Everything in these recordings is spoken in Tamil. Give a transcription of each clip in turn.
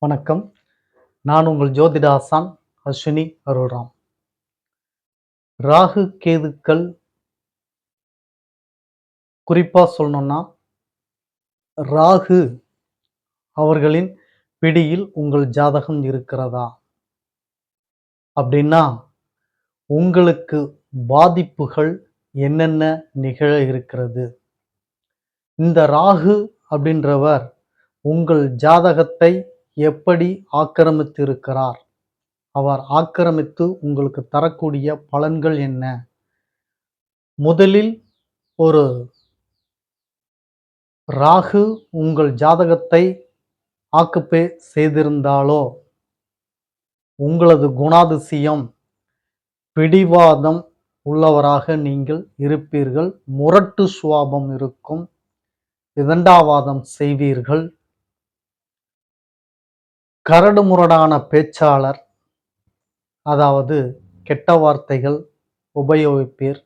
வணக்கம். நான் உங்கள் ஜோதிட ஆசான் அஸ்வினி அருள்ராம். ராகு, கேதுக்கள் குறிப்பா சொல்லணும்னா, ராகு அவர்களின் பிடியில் உங்கள் ஜாதகம் இருக்கிறதா? அப்படின்னா, உங்களுக்கு பாதிப்புகள் என்னென்ன நிகழ இருக்கிறது? இந்த ராகு அப்படின்றவர் உங்கள் ஜாதகத்தை எப்படி ஆக்கிரமித்திருக்கிறார்? அவர் ஆக்கிரமித்து உங்களுக்கு தரக்கூடிய பலன்கள் என்ன? முதலில் ஒரு ராகு உங்கள் ஜாதகத்தை ஆக்குப்பை செய்திருந்தாலோ, உங்களது குணாதிசயம் பிடிவாதம் உள்ளவராக நீங்கள் இருப்பீர்கள். முரட்டு சுபாவம் இருக்கும். விதண்டாவாதம் செய்வீர்கள். கரடுமுரடான பேச்சாளர், அதாவது கெட்ட வார்த்தைகள் உபயோகிப்பீர்.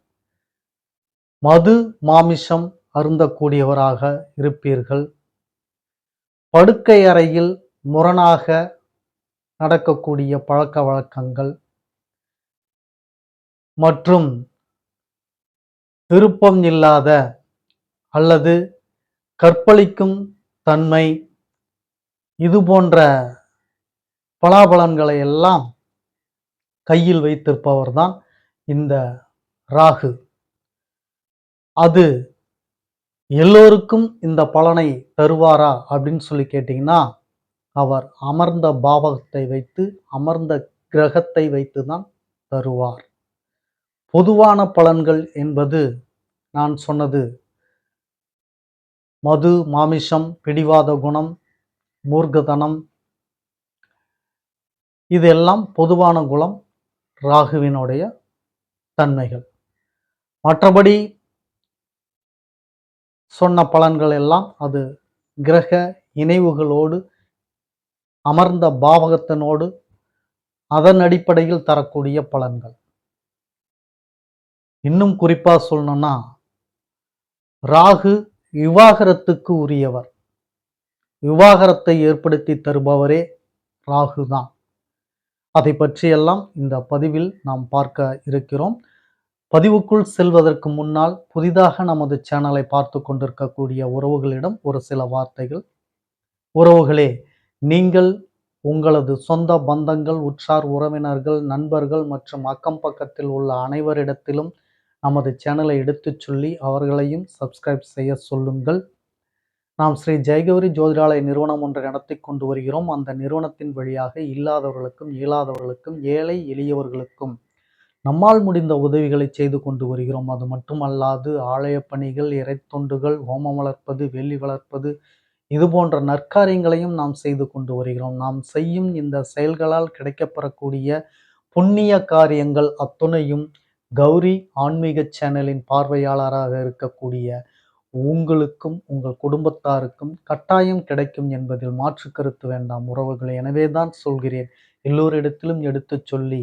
மது, மாமிசம் அருந்தக்கூடியவராக இருப்பீர்கள். படுக்கை அறையில் முரணாக நடக்கக்கூடிய பழக்க வழக்கங்கள் மற்றும் விருப்பம் இல்லாத அல்லது கற்பழிக்கும் தன்மை, இது போன்ற பலாபலன்களை எல்லாம் கையில் வைத்திருப்பவர்தான் இந்த ராகு. அது எல்லோருக்கும் இந்த பலனை தருவாரா அப்படின்னு சொல்லி கேட்டீங்கன்னா, அவர் அமர்ந்த பாவகத்தை வைத்து, அமர்ந்த கிரகத்தை வைத்துதான் தருவார். பொதுவான பலன்கள் என்பது நான் சொன்னது மது, மாமிசம், பிடிவாத குணம், மூர்க்கத்தனம், இதெல்லாம் பொதுவான குணம் ராகுவினுடைய தன்மைகள். மற்றபடி சொன்ன பலன்கள் எல்லாம் அது கிரக இணைவுகளோடு, அமர்ந்த பாவகத்தினோடு, அதன் அடிப்படையில் தரக்கூடிய பலன்கள். இன்னும் குறிப்பா சொல்லணும்னா, ராகு விவாகரத்துக்கு உரியவர். விவாகரத்தை ஏற்படுத்தி தருபவரே ராகு தான். அதை பற்றியெல்லாம் இந்த பதிவில் நாம் பார்க்க இருக்கிறோம். பதிவுக்குள் செல்வதற்கு முன்னால் புதிதாக நமது சேனலை பார்த்து கொண்டிருக்கக்கூடிய உறவுகளிடம் ஒரு சில வார்த்தைகள். உறவுகளே, நீங்கள் உங்களது சொந்த பந்தங்கள், உற்றார் உறவினர்கள், நண்பர்கள் மற்றும் அக்கம் பக்கத்தில் உள்ள அனைவரிடத்திலும் நமது சேனலை எடுத்துச் சொல்லி அவர்களையும் சப்ஸ்கிரைப் செய்ய சொல்லுங்கள். நாம் ஸ்ரீ ஜெயகௌரி ஜோதிடாலய நிறுவனம் ஒன்றை நடத்தி கொண்டு வருகிறோம். அந்த நிறுவனத்தின் வழியாக இல்லாதவர்களுக்கும், இயலாதவர்களுக்கும், ஏழை எளியவர்களுக்கும் நம்மால் முடிந்த உதவிகளை செய்து கொண்டு வருகிறோம். அது மட்டுமல்லாது ஆலய பணிகள், இறைத்தொண்டுகள், ஹோமம் வளர்ப்பது, வெள்ளி வளர்ப்பது, இது போன்ற நற்காரியங்களையும் நாம் செய்து கொண்டு வருகிறோம். நாம் செய்யும் இந்த செயல்களால் கிடைக்கப்பெறக்கூடிய புண்ணிய காரியங்கள் அத்துணையும் கௌரி ஆன்மீக சேனலின் பார்வையாளராக இருக்கக்கூடிய உங்களுக்கும் உங்கள் குடும்பத்தாருக்கும் கட்டாயம் கிடைக்கும் என்பதில் மாற்று கருத்து வேண்டாம் உறவுகளை. எனவேதான் சொல்கிறேன், எல்லோரிடத்திலும் எடுத்து சொல்லி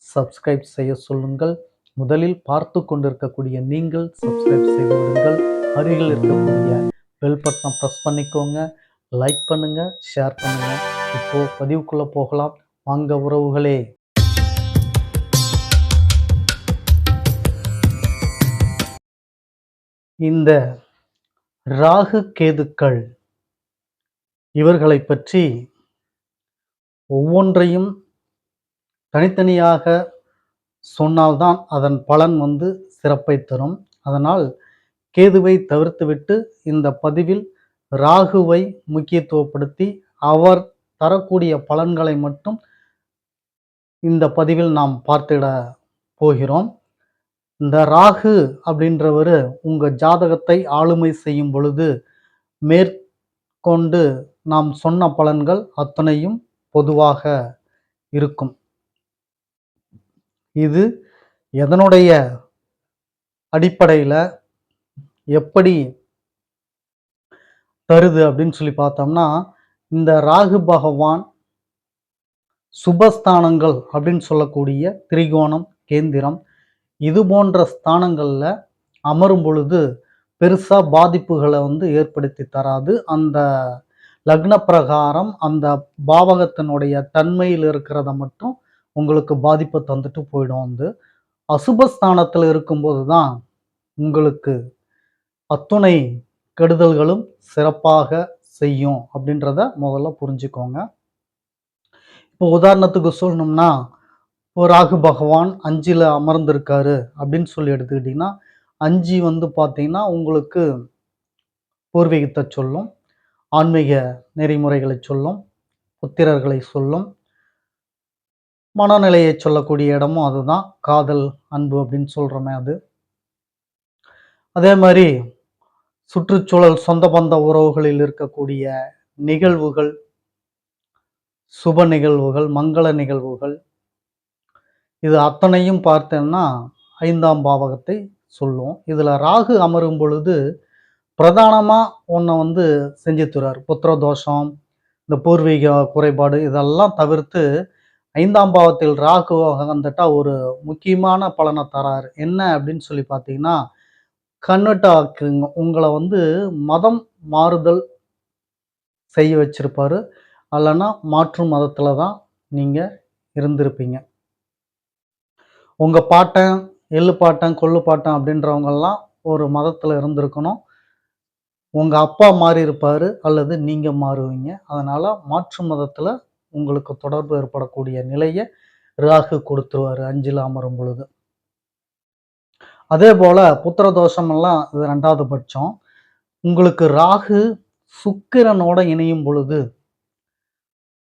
சப்ஸ்கிரைப் செய்ய சொல்லுங்கள். முதலில் பார்த்து கொண்டிருக்கக்கூடிய நீங்கள் சப்ஸ்கிரைப் செய்து விடுங்கள். அருகில் இருக்கக்கூடிய பெல் பட்டனை ப்ரெஸ் பண்ணிக்கோங்க. லைக் பண்ணுங்க, ஷேர் பண்ணுங்க. இப்போ பதிவுக்குள்ள போகலாம் வாங்க உறவுகளே. இந்த ராகு, கேதுக்கள் இவர்களை பற்றி ஒவ்வொன்றையும் தனித்தனியாக சொன்னால்தான் அதன் பலன் சிறப்பை தரும். அதனால் கேதுவை தவிர்த்துவிட்டு இந்த பதிவில் ராகுவை முக்கியத்துவப்படுத்தி அவர் தரக்கூடிய பலன்களை மட்டும் இந்த பதிவில் நாம் பார்த்திட போகிறோம். இந்த ராகு அப்படின்றவர் உங்க ஜாதகத்தை ஆளுமை செய்யும் பொழுது மேற்கொண்டு நாம் சொன்ன பலன்கள் அத்தனையும் பொதுவாக இருக்கும். இது எதனுடைய அடிப்படையில் எப்படி தருது அப்படின்னு சொல்லி பார்த்தோம்னா, இந்த ராகு பகவான் சுபஸ்தானங்கள் அப்படின்னு சொல்லக்கூடிய திரிகோணம், கேந்திரம், இது போன்ற ஸ்தானங்கள்ல அமரும் பொழுது பெருசா பாதிப்புகளை ஏற்படுத்தி தராது. அந்த லக்ன பிரகாரம் அந்த பாவகத்தினுடைய தன்மையில் இருக்கிறத மட்டும் உங்களுக்கு பாதிப்பை தந்துட்டு போயிடும். வந்து அசுபஸ்தானத்தில் இருக்கும்போது தான் உங்களுக்கு அத்துணை கெடுதல்களும் சிறப்பாக செய்யும் அப்படின்றத முதல்ல புரிஞ்சுக்கோங்க. இப்போ உதாரணத்துக்கு சொல்லணும்னா, இப்போ ராகு பகவான் 5ல் அமர்ந்திருக்காரு அப்படின்னு சொல்லி எடுத்துக்கிட்டிங்கன்னா, 5 வந்து பார்த்தீங்கன்னா, உங்களுக்கு பூர்வீகத்தை சொல்லும், ஆன்மீக நெறிமுறைகளை சொல்லும், புத்திரர்களை சொல்லும், மனநிலையை சொல்லக்கூடிய இடமும் அதுதான். காதல், அன்பு அப்படின்னு சொல்றோமே அது. அதே மாரி சுற்றுச்சூழல், சொந்த பந்த உறவுகளில் இருக்கக்கூடிய நிகழ்வுகள், சுப நிகழ்வுகள், மங்கள நிகழ்வுகள், இது அத்தனையும் பார்த்தோம்னா 5ஆம் பாவகத்தை சொல்லும். இதுல ராகு அமரும் பொழுது பிரதானமா ஒண்ண வந்து செஞ்சு தருவார். புத்திர தோஷம், இந்த பூர்வீக குறைபாடு இதெல்லாம் தவிர்த்து 5ஆம் பாவத்தில் ராகு வந்துட்டா ஒரு முக்கியமான பலனை தராரு. என்ன அப்படின்னு சொல்லி பார்த்தீங்கன்னா, கன்வெர்ட் ஆக்குங்க. உங்கள வந்து மதம் மாறுதல் செய்ய வச்சிருப்பாரு. அல்லன்னா மாற்று மதத்துல தான் நீங்க இருந்திருப்பீங்க. உங்க பாட்டன், எள்ளு பாட்டன், கொள்ளு பாட்டன் அப்படின்றவங்கலாம் ஒரு மதத்துல இருந்திருக்கணும். உங்க அப்பா மாறியிருப்பாரு அல்லது நீங்க மாறுவீங்க. அதனால மாற்று மதத்துல உங்களுக்கு தொடர்பு ஏற்படக்கூடிய நிலைய ராகு கொடுத்துருவாரு 5ல் அமரும் பொழுது. அதேபோல புத்திர தோஷம் எல்லாம் இது 2வது பட்சம். உங்களுக்கு ராகு சுக்கிரனோட இணையும் பொழுது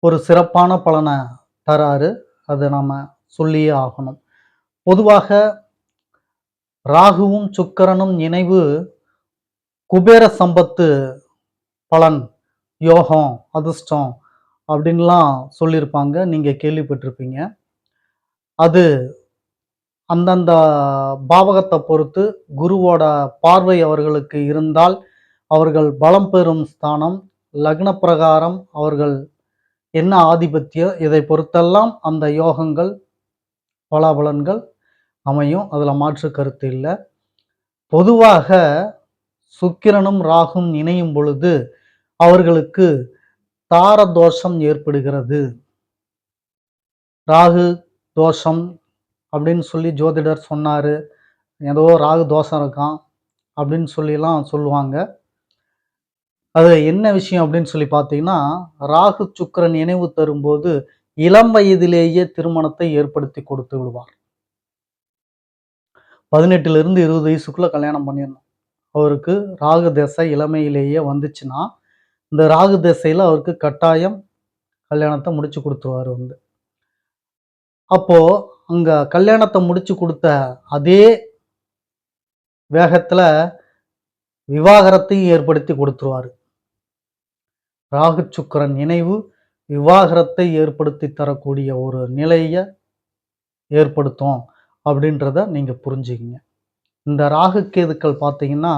ஒரு சிறப்பான பலனை தராரு. அத நாம சொல்லியே ஆகணும். பொதுவாக ராகுவும் சுக்கிரனும் இணைவு குபேர சம்பத்து பலன், யோகம், அதிர்ஷ்டம் அப்படின்லாம் சொல்லியிருப்பாங்க. நீங்க கேள்விப்பட்டிருப்பீங்க. அது அந்தந்த பாவகத்தை பொறுத்து குருவோட பார்வை அவர்களுக்கு இருந்தால், அவர்கள் பலம் பெறும் ஸ்தானம், லக்ன பிரகாரம் அவர்கள் என்ன ஆதிபத்தியம், இதை பொறுத்தெல்லாம் அந்த யோகங்கள், பலாபலன்கள் அமையும். அதுல மாற்று கருத்து இல்ல. பொதுவாக சுக்கிரனும் ராகும் இணையும் பொழுது அவர்களுக்கு தார தோஷம் ஏற்படுகிறது. ராகு தோஷம் அப்படின்னு சொல்லி ஜோதிடர் சொன்னாரு. ஏதோ ராகு தோஷம் இருக்கான் அப்படின்னு சொல்லிலாம் சொல்லுவாங்க. அது என்ன விஷயம் அப்படின்னு சொல்லி பார்த்தீங்கன்னா, ராகு சுக்கிரன் இணைவு தரும்போது இளம் வயதிலேயே திருமணத்தை ஏற்படுத்தி கொடுத்து விடுவார். 18லிருந்து 20 வயசுக்குள்ள கல்யாணம் பண்ணிடணும். அவருக்கு ராகு திசை இளமையிலேயே வந்துச்சுன்னா, இந்த ராகு திசையில அவருக்கு கட்டாயம் கல்யாணத்த முடிச்சு குடுத்துருவாரு வந்து. அப்போ அங்க கல்யாணத்த முடிச்சு குடுத்த அதே வேகத்துல விவாகரத்தையும் ஏற்படுத்தி குடுத்துருவாரு. ராகு சுக்கிரன் இணைவு விவாகரத்தை ஏற்படுத்தி தரக்கூடிய ஒரு நிலைய ஏற்படுத்தும் அப்படின்றத நீங்க புரிஞ்சுக்கங்க. இந்த ராகு கேதுக்கள் பார்த்தீங்கன்னா,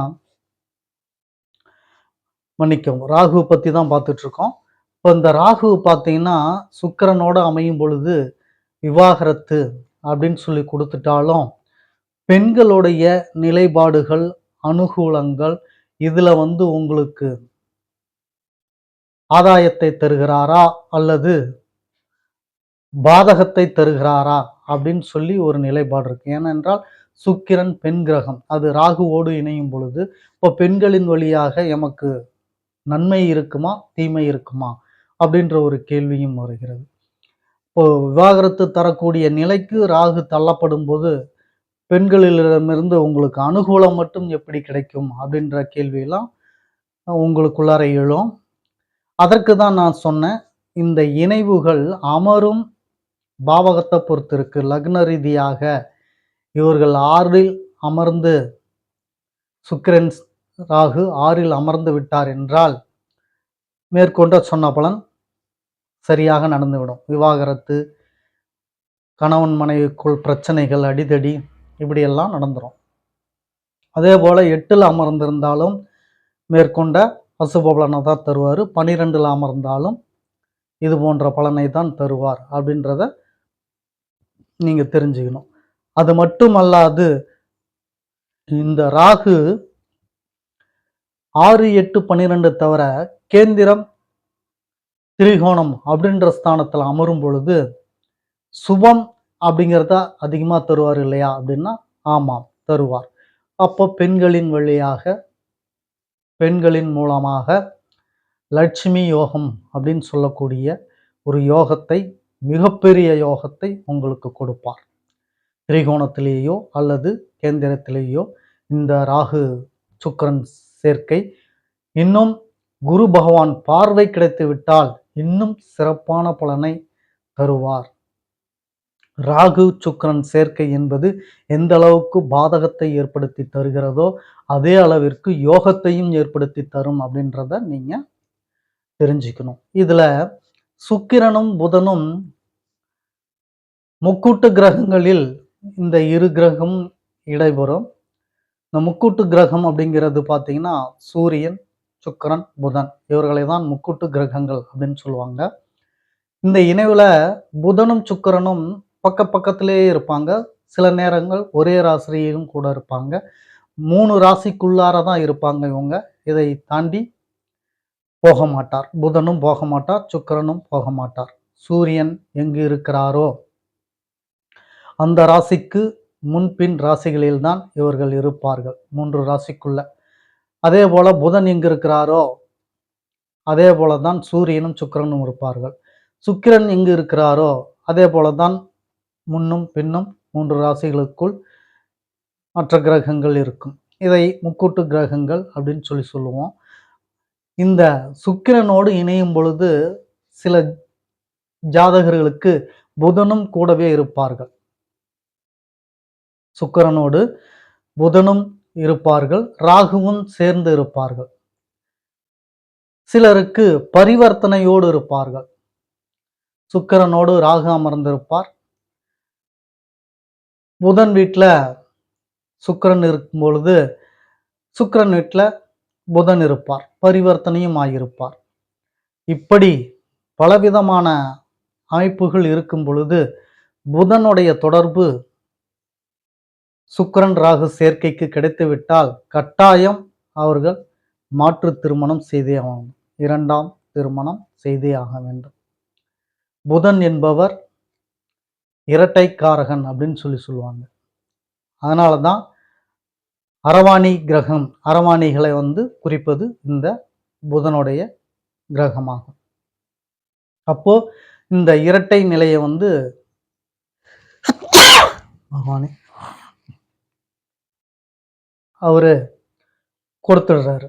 மன்னிக்கவும், ராகு பத்தி தான் பார்த்துட்டு இருக்கோம். இப்ப இந்த ராகு பார்த்தீங்கன்னா, சுக்கிரனோட அமையும் பொழுது விவாகரத்து அப்படின்னு சொல்லி குடுத்துட்டாலும், பெண்களுடைய நிலைப்பாடுகள், அனுகூலங்கள் இதுல வந்து உங்களுக்கு ஆதாயத்தை தருகிறாரா? அல்லது பாதகத்தை தருகிறாரா? அப்படின்னு சொல்லி ஒரு நிலைப்பாடு இருக்கு. ஏனென்றால் சுக்கிரன் பெண் கிரகம். அது ராகுவோடு இணையும் பொழுது, இப்போ பெண்களின் வழியாக எமக்கு நன்மை இருக்குமா? தீமை இருக்குமா? அப்படின்ற ஒரு கேள்வியும் வருகிறது. இப்போ விவாகரத்து தரக்கூடிய நிலைக்கு ராகு தள்ளப்படும்போது, பெண்களிடமிருந்து உங்களுக்கு அனுகூலம் மட்டும் எப்படி கிடைக்கும்? அப்படின்ற கேள்வியெல்லாம் உங்களுக்குள்ளார எழும். அதற்கு தான் நான் சொன்னேன், இந்த இணைவுகள் அமரும் பாவகத்தை பொறுத்து இருக்கு. லக்ன ரீதியாக இவர்கள் 6ல் அமர்ந்து சுக்கிரன், ராகு 6ல் அமர்ந்து விட்டார் என்றால், மேற்கொண்ட சொன்ன பலன் சரியாக நடந்துவிடும். விவாகரத்து, கணவன் மனைவிக்குள் பிரச்சனைகள், அடிதடி இப்படியெல்லாம் நடந்துரும். அதேபோல 8ல் அமர்ந்திருந்தாலும் மேற்கொண்ட அசுப பலனை தான் தருவாரு. 12ல் அமர்ந்தாலும் இது போன்ற பலனை தான் தருவார் அப்படின்றத நீங்க தெரிஞ்சுக்கணும். அது மட்டுமல்லாது, இந்த ராகு 6, 8, 12 தவிர கேந்திரம், திரிகோணம் அப்படின்ற ஸ்தானத்துல அமரும் பொழுது சுபம் அப்படிங்கிறத அதிகமா தருவார் இல்லையா அப்படின்னா, ஆமாம் தருவார். அப்போ பெண்களின் மூலமாக லட்சுமி யோகம் அப்படின்னு சொல்லக்கூடிய ஒரு யோகத்தை, மிகப்பெரிய யோகத்தை உங்களுக்கு கொடுப்பார். திரிகோணத்திலேயோ அல்லது கேந்திரத்திலேயோ இந்த ராகு சுக்கிரன் சேர்க்கை, இன்னும் குரு பகவான் பார்வை கிடைத்து விட்டால் இன்னும் சிறப்பான பலனை தருவார். ராகு சுக்கிரன் சேர்க்கை என்பது எந்த அளவுக்கு பாதகத்தை ஏற்படுத்தி தருகிறதோ அதே அளவிற்கு யோகத்தையும் ஏற்படுத்தி தரும் அப்படின்றத நீங்க தெரிஞ்சுக்கணும். இதுல சுக்கிரனும் புதனும் முக்கூட்டு கிரகங்களில் இந்த இரு கிரகம் இடைபெறும். இந்த முக்கூட்டு கிரகம் அப்படிங்கிறது பார்த்தீங்கன்னா சூரியன், சுக்கிரன், புதன் இவர்களை தான் முக்கூட்டு கிரகங்கள் அப்படின்னு சொல்லுவாங்க. இந்த இணைவுல புதனும் சுக்கிரனும் பக்கத்திலேயே இருப்பாங்க. சில நேரங்கள் ஒரே ராசியிலும் கூட இருப்பாங்க. 3 ராசிக்குள்ளார தான் இருப்பாங்க இவங்க. இதை தாண்டி போக மாட்டார். புதனும் போக மாட்டார், சுக்கிரனும் போக மாட்டார். சூரியன் எங்கு இருக்கிறாரோ அந்த ராசிக்கு முன்பின் ராசிகளில் தான் இவர்கள் இருப்பார்கள். 3 ராசிக்குள்ள. அதே போல புதன் எங்கு இருக்கிறாரோ அதே போல தான் சூரியனும் சுக்கிரனும் இருப்பார்கள். சுக்கிரன் எங்கு இருக்கிறாரோ அதே போலதான் முன்னும் பின்னும் 3 ராசிகளுக்குள் மற்ற கிரகங்கள் இருக்கும். இதை முக்கூட்டு கிரகங்கள் அப்படின்னு சொல்லுவோம். இந்த சுக்கிரனோடு இணையும் பொழுது சில ஜாதகர்களுக்கு புதனும் கூடவே இருப்பார்கள். சுக்கிரனோடு புதனும் இருப்பார்கள், ராகுவும் சேர்ந்து இருப்பார்கள். சிலருக்கு பரிவர்த்தனையோடு இருப்பார்கள். சுக்கிரனோடு ராகு அமர்ந்திருப்பார். புதன் வீட்டில் சுக்கிரன் இருக்கும் பொழுது சுக்கிரன் வீட்டில் புதன் இருப்பார், பரிவர்த்தனையும் ஆகியிருப்பார். இப்படி பலவிதமான அமைப்புகள் இருக்கும் பொழுது புதனுடைய தொடர்பு சுக்கிரன் ராகு சேர்க்கைக்கு கிடைத்துவிட்டால் கட்டாயம் அவர்கள் மாற்று திருமணம் செய்தே ஆகணும். 2ஆம் திருமணம் செய்தே ஆக வேண்டும். புதன் என்பவர் இரட்டைக்காரகன் அப்படின்னு சொல்லுவாங்க. அதனால தான் அரவாணி கிரகம், அரவாணிகளை குறிப்பது இந்த புதனுடைய கிரகமாகும். அப்போ இந்த இரட்டை நிலையை அவரு கொடுத்துடுறாரு.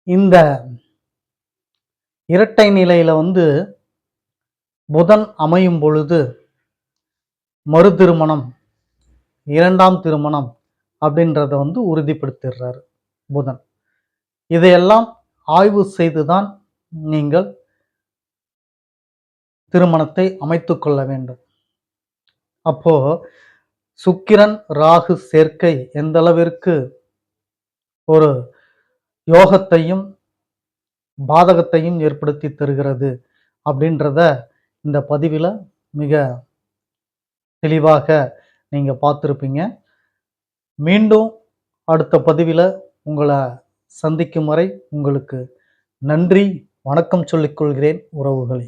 இந்த இரட்டை நிலையில புதன் அமையும் பொழுது மறு திருமணம், 2ஆம் திருமணம் அப்படின்றத உறுதிப்படுத்திடுறாரு புதன். இதையெல்லாம் ஆய்வு செய்துதான் நீங்கள் திருமணத்தை அமைத்துக் கொள்ள வேண்டும். அப்போ சுக்கிரன் ராகு சேர்க்கை எந்த அளவிற்கு ஒரு யோகத்தையும் பாதகத்தையும் ஏற்படுத்தி தருகிறது அப்படின்றத இந்த பதிவில் மிக தெளிவாக நீங்க பார்த்துருப்பீங்க. மீண்டும் அடுத்த பதிவில் உங்களை சந்திக்கும் வரை உங்களுக்கு நன்றி, வணக்கம் சொல்லிக் கொள்கிறேன் உறவுகளே.